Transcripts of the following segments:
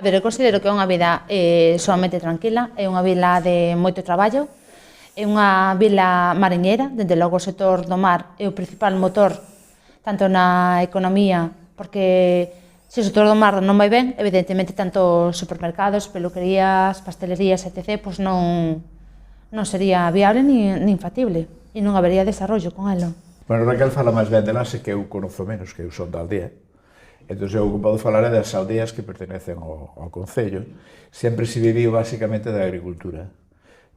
A ver, eu considero que é unha vida somente tranquila, é unha vila de moito traballo, é unha vila mariñeira, dende logo o sector do mar é o principal motor tanto na economía, porque se o sector do mar non vai ben, evidentemente tanto supermercados, peluquerías, pastelerías, etc., pois non sería viable nin factible e non habería desarrollo con elo. Bueno, Raquel fala máis ben de Lase, que eu conozo menos, que eu son da aldea. Entón, eu o que podo falar é das aldeas que pertenecen ao concello. Sempre se viviu basicamente da agricultura,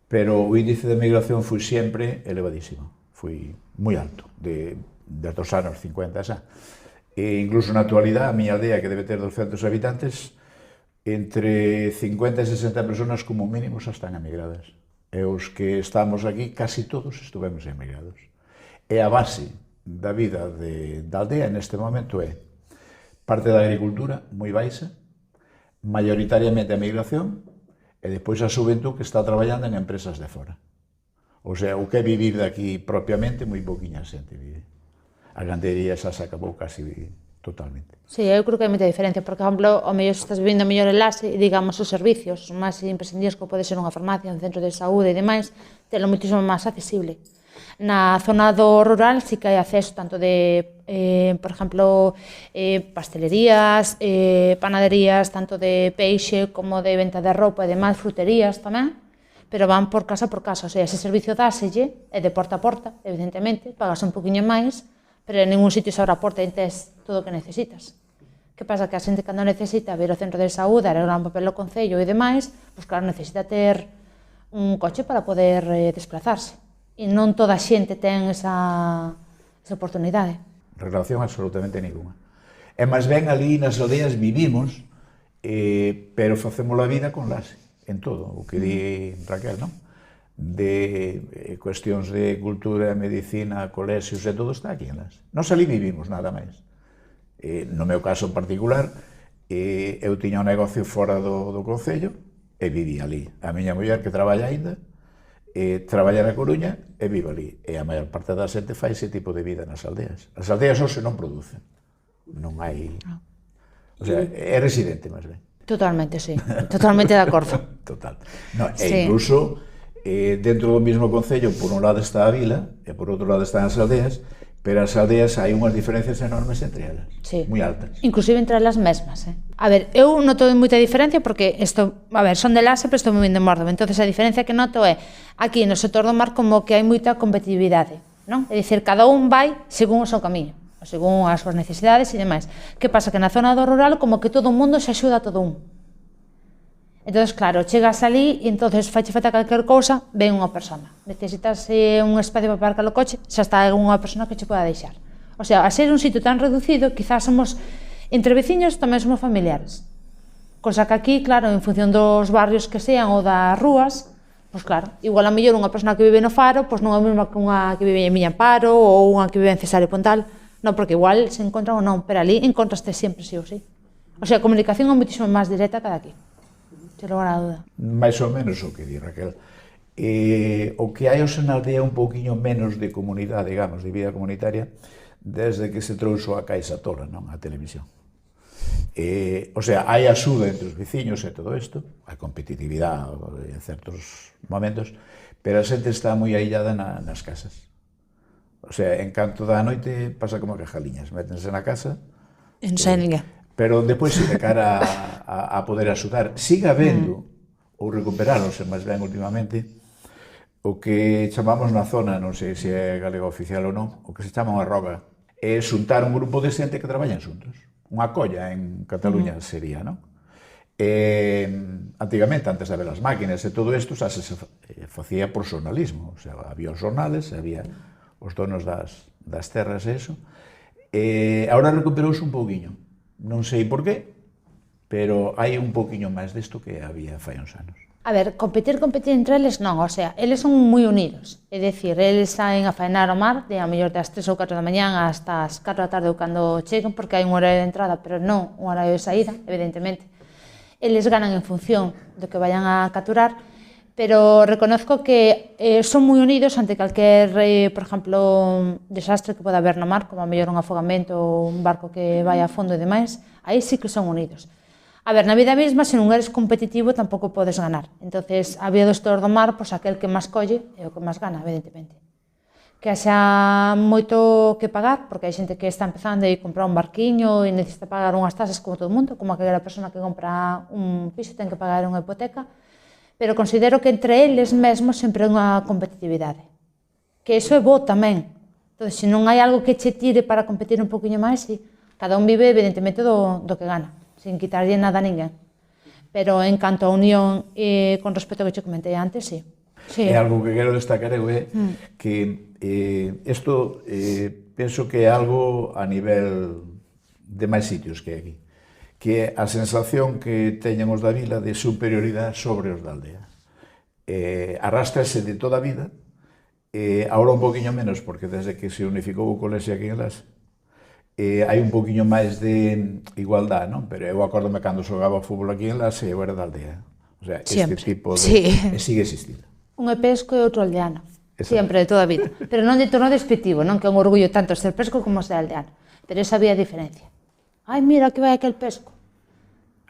pero o índice de migración foi sempre elevadísimo, foi moi alto, desde os anos 50 xa. E incluso na actualidade, a miña aldea, que debe ter 200 habitantes, entre 50 e 60 personas como mínimo xa están emigradas. E os que estamos aquí, casi todos estuvemos emigrados. E a base da vida da aldea neste momento é parte da agricultura moi baixa, maioritariamente a migración, e depois a xuventud que está traballando en empresas de fora. O sea, o que é vivir daqui propiamente, moi poquinha xente vive. A gandería xa se acabou casi totalmente. Sí, eu creo que hai moita diferencia, porque, por exemplo, o mellor se estás vivindo mellor en Lase, e digamos, os servicios máis imprescindibles que pode ser unha farmacia, un centro de saúde e demais, telo moitísimo máis accesible. Na zona do rural sí que hai acceso tanto de, por exemplo, pastelerías, panaderías, tanto de peixe como de venta de roupa e demais, fruterías tamén, pero van por casa, o sea, ese servicio dáselle, é de porta a porta, evidentemente, pagas un poquinho máis, pero en ningún sitio se abre a porta e tes todo o que necesitas. Que pasa? Que a xente cando necesita ver o centro de saúde, arreglar un papel ao concello e demais, pois claro, necesita ter un coche para poder desplazarse. E non toda a xente ten esa oportunidade. Relación absolutamente ninguna. E máis ben ali nas aldeas vivimos, pero facemos a vida con Lase, en todo, o que di Raquel, non? De cuestións de cultura, medicina, colexios e todo está aquí en Lase. Nos ali vivimos, nada máis. No meu caso en particular, eu tiña un negocio fora do concello e vivía ali. A miña muller, que traballa aínda, traballa na Coruña e vive ali. E a maior parte da xente fai ese tipo de vida nas aldeas. As aldeas hoxe non producen. Non hai... O sea, é residente, máis ben. Totalmente, sí. Totalmente de acordo. Total. No, e incluso, dentro do mesmo concello, por un lado está a vila, e por outro lado están as aldeas, pero as aldeas hai unhas diferencias enormes entre elas, moi altas. Inclusive entre elas mesmas. A ver, eu noto moita diferencia porque son de Lase, pero estou moi ben de Mórdoba, entón a diferencia que noto é aquí no sector do mar como que hai moita competitividade, non? É dicir, cada un vai según o seu camiño, según as súas necesidades e demais. Que pasa? Que na zona do rural como que todo o mundo se axuda a todo un. Entón, claro, chegas ali e entón faiche falta calquer cousa, ven unha persona. Necesitas un espacio para aparcar o coche, xa está unha persona que che poda deixar. O sea, a ser un sitio tan reducido, quizás somos, entre veciños, tamén somos familiares. Cosa que aquí, claro, en función dos barrios que sean ou das rúas, pois claro, igual a mellor unha persona que vive no Faro, pois non é a mesma que unha que vive en Miñamparo ou unha que vive en Cesário Pontal, non, porque igual se encontran ou non, pero ali encontraste sempre sí ou sí. O sea, a comunicación é moitísimo máis directa que daqui. Te lugar a duda. Mais ou menos o que di Raquel. O que hai hoxe na aldea un pouquiño menos de comunidade, digamos, de vida comunitaria, desde que se trouxo a Caixa Tola, non? A televisión. O sea, hai axuda entre os veciños e todo isto, hai competitividade en certos momentos, pero a xente está moi aillada nas casas. O sea, en canto da noite pasa como que jaliñas, métense na casa. En Sénega. Pero depois, de cara a poder axudar, siga habendo, ou recuperarose máis ben últimamente, o que chamamos na zona, non sei se é galego oficial ou non, o que se chama unha roga, é xuntar un grupo de xente que traballan xuntos. Unha colla en Cataluña sería, non? Antigamente, antes de haber as máquinas e todo isto, xa se facía por xornalismo, o sea, había os xornales, había os donos das terras e iso, e agora recuperouse un pouquiño. Non sei por qué, pero hai un poquinho máis disto que había fai uns anos. A ver, competir entre eles non, o sea, eles son moi unidos, é dicir, eles saen a faenar ao mar, de a mellor das 3 ou 4 da mañán hasta as 4 da tarde ou cando chegan, porque hai un horario de entrada, pero non un horario de saída, evidentemente. Eles ganan en función do que vayan a capturar, pero reconozco que son moi unidos ante calquer, por exemplo, desastre que poda haber no mar, como a mellor un afogamento ou un barco que vai a fondo e demais, aí sí que son unidos. A ver, na vida mesma, se non eres competitivo, tampouco podes ganar. Entonces, a vía do Estor do Mar, pois aquel que máis colle é o que máis gana, evidentemente. Que haxa moito que pagar, porque hai xente que está empezando a comprar un barquiño e necesita pagar unhas tasas como todo o mundo, como aquela persona que compra un piso ten que pagar unha hipoteca, pero considero que entre eles mesmos sempre hai unha competitividade. Que iso é bo tamén. Entón, se non hai algo que che tire para competir un poquinho máis, sí, cada un vive evidentemente do que gana, sin quitarlle nada a ninguén. Pero en canto a unión con respecto ao que che comentei antes, sí. Sí. É algo que quero destacar eu é que isto penso que é algo a nivel de máis sitios que aquí, que é a sensación que teñen os da vila de superioridade sobre os da aldea. Arrástrase de toda a vida, agora un poquinho menos, porque desde que se unificou o colexio aquí en Las, hai un poquinho máis de igualdade, non? Pero eu acórdome cando xogaba fútbol aquí en Las e eu era da aldea. O sea, este tipo de... Sí. Sigue existindo. Un é pesco e outro aldeano. Sempre, de toda a vida. Pero non de torno despectivo, non? Que é un orgullo tanto ser pesco como ser aldeano. Pero esa había diferencia. Ai, mira que vai aquel pesco.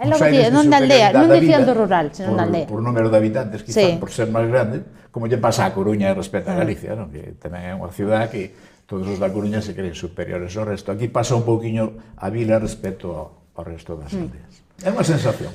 É logo día, non da aldea, non dicían do rural, senón da aldea. Por número de habitantes, quizás por ser máis grande, como lle pasa a Coruña respecto a Galicia, non? Que tamén é unha ciudad que todos os da Coruña se creen superiores ao resto. Aquí pasa un pouquiño a vila respecto ao resto das aldeas. É unha sensación.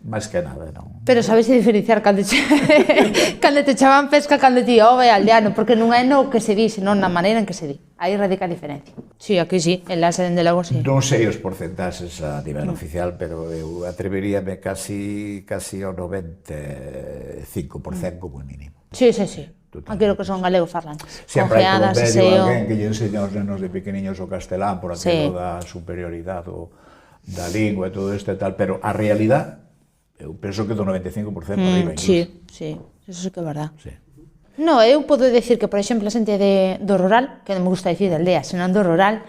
máis que nada, non? Pero sabes diferenciar cando te chaman pesca, cando ti, é aldeano, porque non é no que se di, senón na maneira en que se di. Aí radica a diferencia. Sí, aquí sí, en Lasa, dende logo, sí. Non sei os porcentaxes a nivel oficial, pero eu atreveríame casi ao 95% como mínimo. Sí, sí, sí. Aquí lo que son galegos parlantes. Sempre hai polo medio alguén que lle enseña aos nenos de pequeniños o castelán por aquilo da superioridade da lingua e todo isto e tal, pero a realidade eu penso que do 95% por arriba incluso. Sí, sí, eso sí que é verdad. Sí. No, eu podo decir que, por exemplo, a xente do rural, que non me gusta dicir de aldea, senón do rural,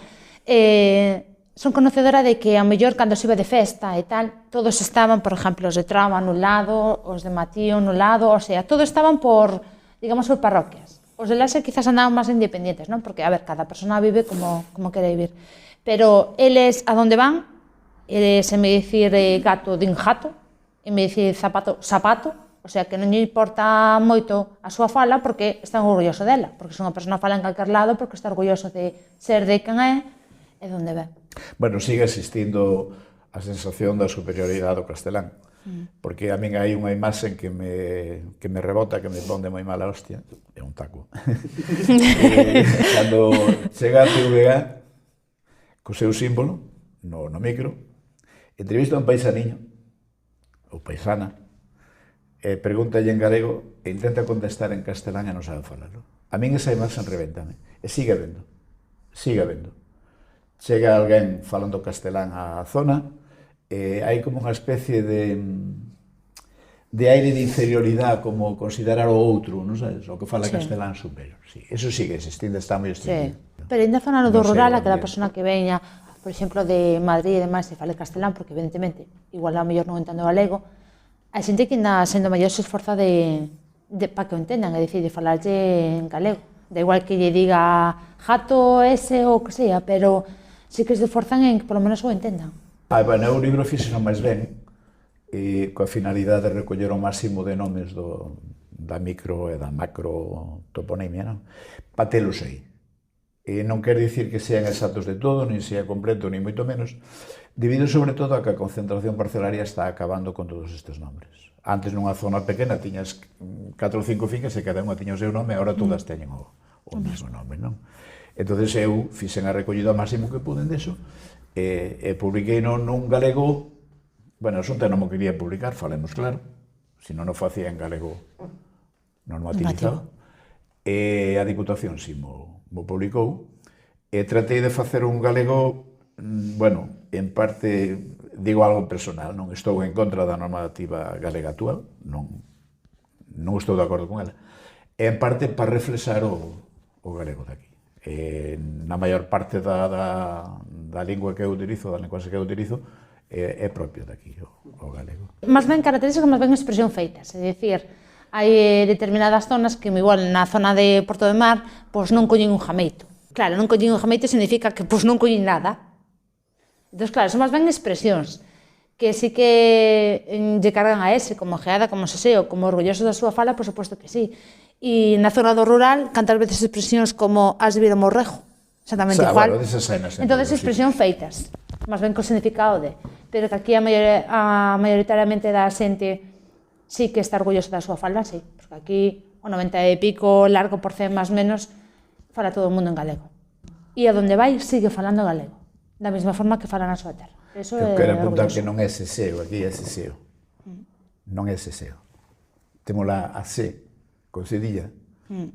son conocedora de que, a mellor, cando se iba de festa e tal, todos estaban, por exemplo, os de Trama no lado, os de Matío no lado, o sea, todos estaban por, digamos, por parroquias. Os de Lase quizás andaban máis independientes, non? Porque, a ver, cada persona vive como quere vivir. Pero eles, a donde van, se me dicir gato, din jato, e me dicir zapato, zapato, o sea, que non lle importa moito a súa fala porque está orgulloso dela, porque se unha persona fala en calquer lado porque está orgulloso de ser de quen é e donde ve. Bueno, sigue existindo a sensación da superioridade do castelán, porque a min hai unha imaxe que me rebota, que me pon de moi mala hostia, é un taco. Cando chega a TVG, co seu símbolo, no micro, entrevista a un paisaniño, ou paisana, pregúntalle en galego e intenta contestar en castelán e non sabe falarlo. A min esa imaxe revéntame. E sigue vendo. Chega alguén falando castelán á zona, hai como unha especie de aire de inferioridade, como considerar o outro, non sabes? O que fala castelán superior. Sí, eso sigue existindo, está moi extendido. Pero ainda zona do rural, aquela persona que veña, por exemplo, de Madrid e demais, se fale castelán, porque evidentemente, igual a mellor non entendo galego, hai xente que ainda sendo maior se esforza para que o entendan, é dicir, de falarlle en galego. Da igual que lle diga jato, ese ou que sea, pero sí que se esforzan en que polo menos o entendan. Bueno, o libro fixeno máis ben, coa finalidade de recoller o máximo de nomes da micro e da macro toponimia, non? Pa telos aí. E non quer dicir que sean exactos de todo, nin sea completo, nin moito menos, debido sobre todo a que a concentración parcelaria está acabando con todos estes nombres. Antes nunha zona pequena tiñas 4 ou 5 fincas e cada unha tiña o seu nome, e agora todas teñen o mesmo nome, non? Entón eu fixen a recollida ao máximo que puden deso, e publiquei nun galego, bueno, asunto non mo quería publicar, falemos claro, se non o facía en galego normativizado, e a Diputación si mo publicou, e tratei de facer un galego, bueno, en parte, digo algo personal, non estou en contra da normativa galega actual, non estou de acordo con ela, e en parte para reflexar o galego daqui. Na maior parte da lingua que eu utilizo, da linguaxe que eu utilizo, é propio daqui, o galego. Más ben características, más ben expresión feitas, é dicir, hai determinadas zonas que, igual, na zona de Porto de Mar, pois non collen un jameito. Claro, non collen un jameito significa que pois non collen nada. Entón, claro, son máis ben expresións. que sí que lle cargan a ese, como geada, como seseo, como orgulloso da súa fala, por suposto que sí. E na zona do rural, cantas veces expresións como has vido morrejo, exactamente igual. Bueno, desas cenas. Entón, expresión feitas, máis ben co significado de, pero que aquí a maioritariamente da xente sí que está orgulloso da súa fala, sí, porque aquí o 90 e pico, largo por cen, máis menos, fala todo o mundo en galego. E a donde vai, sigue falando galego, da mesma forma que fala na súa terra. Eso Eu quero apuntar que non é seseo, aquí é seseo. Non é seseo. Temos a C, con cedilla,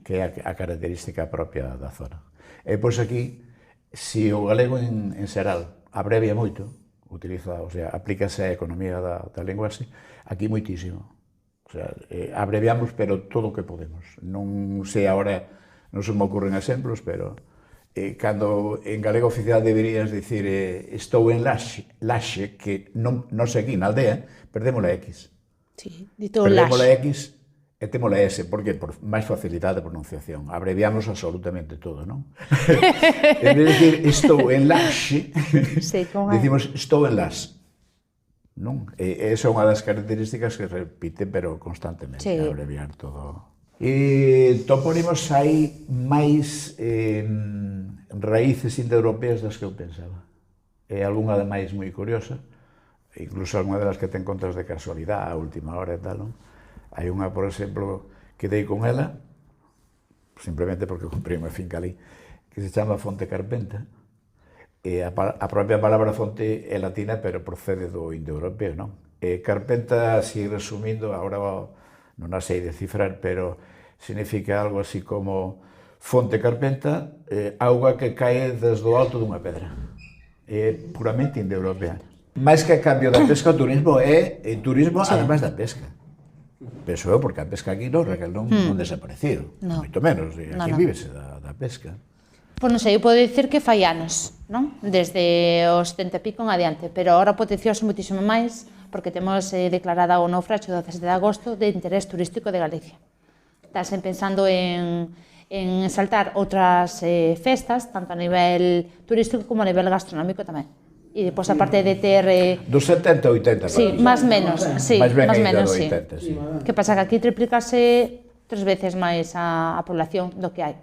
que é a característica propia da zona. E pois aquí, se o galego en xeral abrevia moito, utiliza, o sea, aplícase a economía da linguaxe, aquí moitísimo. O sea, abreviamos, pero todo o que podemos. Non sei agora, non se me ocurren exemplos, pero cando en galego oficial deberías dicir estou en Laxe, que non sei aquí na aldea, perdemos a X. Sí, dito perdemos a Laxe. X e temos a S, porque por máis facilidade de pronunciación. Abreviamos absolutamente todo, non? En vez de dicir estou en Laxe, dicimos estou en Las. Non? Esa é unha das características que repite, pero constantemente, abreviar todo. E topónimos hai máis raíces indoeuropeas das que eu pensaba. É algunha máis moi curiosa, incluso algunha delas que ten contas de casualidade a última hora e tal, non? Hai unha, por exemplo, que dei con ela, simplemente porque comprei unha finca ali, que se chama Fonte Carpenta, e a propia palabra fonte é latina, pero procede do indoeuropeo, non? Carpenta, así resumindo, agora non a sei descifrar, pero significa algo así como fonte carpenta, auga que cae desde o alto dunha pedra. É puramente indoeuropea. Mais que a cambio da pesca, o turismo é turismo ademais da pesca. Penso eu, porque a pesca aquí non desaparecido, moito menos, aquí vívese da pesca. Pois non sei, eu podo dicir que fai anos, non? Desde os 70 e pico en adiante, pero agora potenciouse moitísimo máis, porque temos declarada o naufraxio do 17 de agosto de interés turístico de Galicia. Estás pensando en saltar outras festas, tanto a nivel turístico como a nivel gastronómico tamén. E depois, aparte de ter... Dos 70 a 80, sí, máis menos, sí, máis ben máis ainda menos, do sí. 80, sí. Que pasa que aquí triplicase 3 veces máis a población do que hai.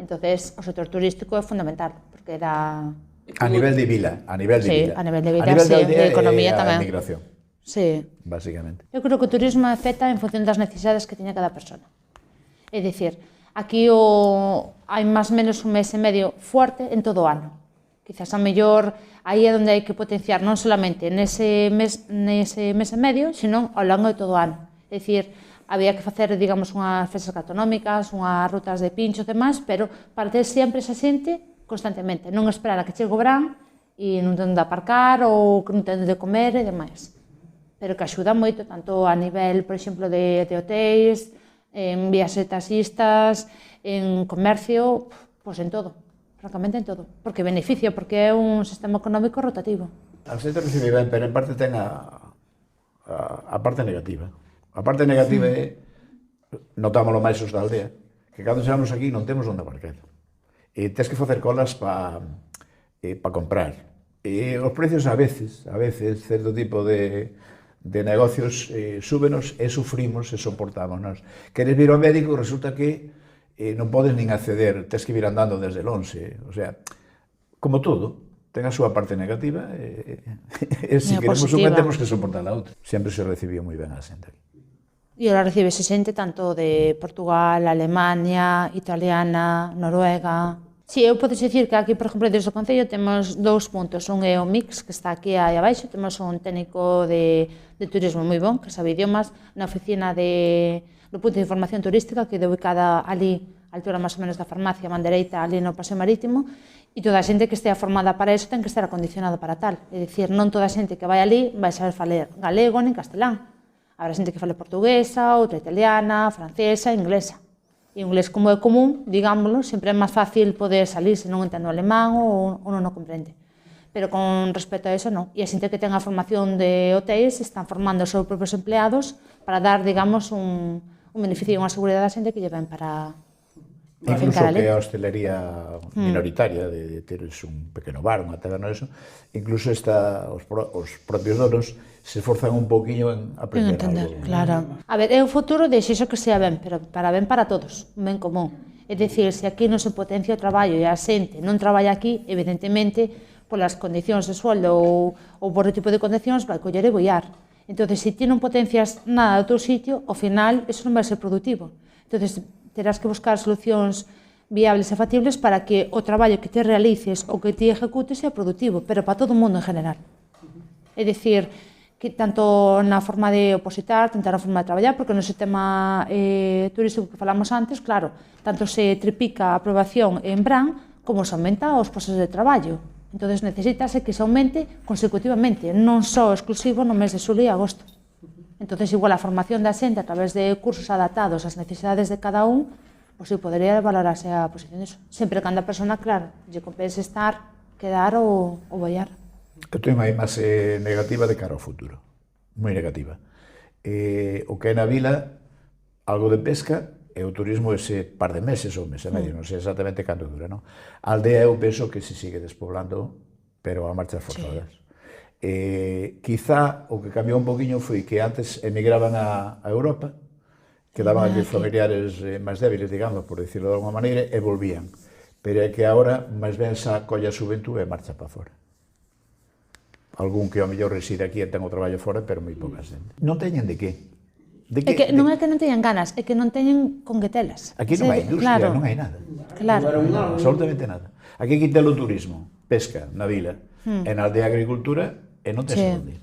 Entonces, o sector turístico é fundamental, porque dá... A nivel de vila, a nivel de sí, vila. A nivel de vila, sí, de economía tamén. A migración. Sí. Básicamente. Eu creo que o turismo é feta en función das necesidades que teña cada persona. É dicir, aquí hai máis ou menos un mes e medio fuerte en todo o ano. Quizás a mellor aí é onde hai que potenciar non solamente nese mes e medio, sino ao longo de todo o ano. É dicir, había que facer, digamos, unhas festas gastronómicas, unhas rutas de pincho e demais, pero para ter sempre esa xente constantemente, non esperar a que chegue o verán e non ten de aparcar ou que non ten de comer e demais. Pero que axuda moito, tanto a nivel, por exemplo, de hotéis, en viaxes taxistas, en comercio, pois en todo, francamente en todo. Porque beneficia, porque é un sistema económico rotativo. A xente recibe ben, pero en parte ten a parte negativa. A parte negativa é, notámoslo máis os da aldea, que cando chegamos aquí non temos onde aparcar. E tens que facer colas para comprar. E os precios a veces, certo tipo de negocios súbenos e sufrimos e soportámonos. Queres vir ao médico, resulta que non podes nin acceder, tens que vir andando desde lonxe. O sea, como todo, ten a súa parte negativa e se queremos unha temos que soportar a outra. Sempre se recibiu moi ben a xente aquí. E ora recibese xente tanto de Portugal, Alemania, Italiana, Noruega... Si, eu podes dicir que aquí, por exemplo, desde o Concello temos 2 puntos. Un é o Mix, que está aquí aí abaixo, temos un técnico de turismo moi bon, que sabe idiomas, na oficina do punto de información turística, que é ubicada ali, a altura máis ou menos da farmacia, man dereita, ali no Paseo Marítimo, e toda a xente que estea formada para eso ten que estar acondicionado para tal. É dicir, non toda a xente que vai ali vai saber falar galego nin castelán. Habrá xente que fale portuguesa, outra italiana, francesa, inglesa. E o inglés, como é común, digámoslo, sempre é máis fácil poder salir se non entendo alemán ou non o comprende. Pero con respecto a eso, non. E a xente que ten a formación de hotéis están formando os seus propios empleados para dar, digamos, un beneficio e unha seguridade a xente que lle ven para Incluso que a hostelería minoritaria, de teres un pequeno bar, unha taberna, eso, incluso os propios donos se esforzan un poquinho en aprender algo. Claro. A ver, é o futuro de xexo que sea ben, pero para todos, un ben común. É dicir, se aquí non se potencia o traballo e a xente non traballa aquí, evidentemente, polas condicións de sueldo ou por o tipo de condicións, vai coller e boiar. Entón, se ti non potencias nada de outro sitio, ao final, eso non vai ser productivo. Entón, terás que buscar solucións viables e factibles para que o traballo que te realices ou que ti ejecutes sea productivo, pero para todo o mundo en general. É dicir, que tanto na forma de opositar, tanto na forma de traballar, porque no sistema turístico que falamos antes, claro, tanto se triplica a aprobación en Bran, como se aumenta os postos de traballo. Entón, necesitase que se aumente consecutivamente, non só exclusivo no mes de xulio e agosto. Entón, igual a formación da xente a través de cursos adaptados ás necesidades de cada un, pois sí, podería valorarse a posición disso. Sempre que a persona, claro, lle compense estar, quedar ou boiar. Eu teño unha imaxe negativa de cara ao futuro, moi negativa. O que é na vila, algo de pesca, e o turismo ese par de meses ou mes e medio, non sei exactamente canto dura, non? A aldea eu penso que se sigue despoblando, pero a marchas forzadas. Quizá o que cambiou un poquinho foi que antes emigraban a Europa, quedaban aquí familiares máis débiles, digamos, por decirlo de alguma maneira, e volvían. Pero é que agora, máis ben xa colla a xuventude e marcha para fora. Algún que ao mellor reside aquí e ten o traballo fora, pero moi pouca xente. Non teñen de que. Non é que non teñan ganas, é que non teñen con que telas. Aquí non hai industria, non hai nada. Claro. Absolutamente nada. Aquí quitelo o turismo, pesca na vila, e na aldea agricultura, e non tes onde.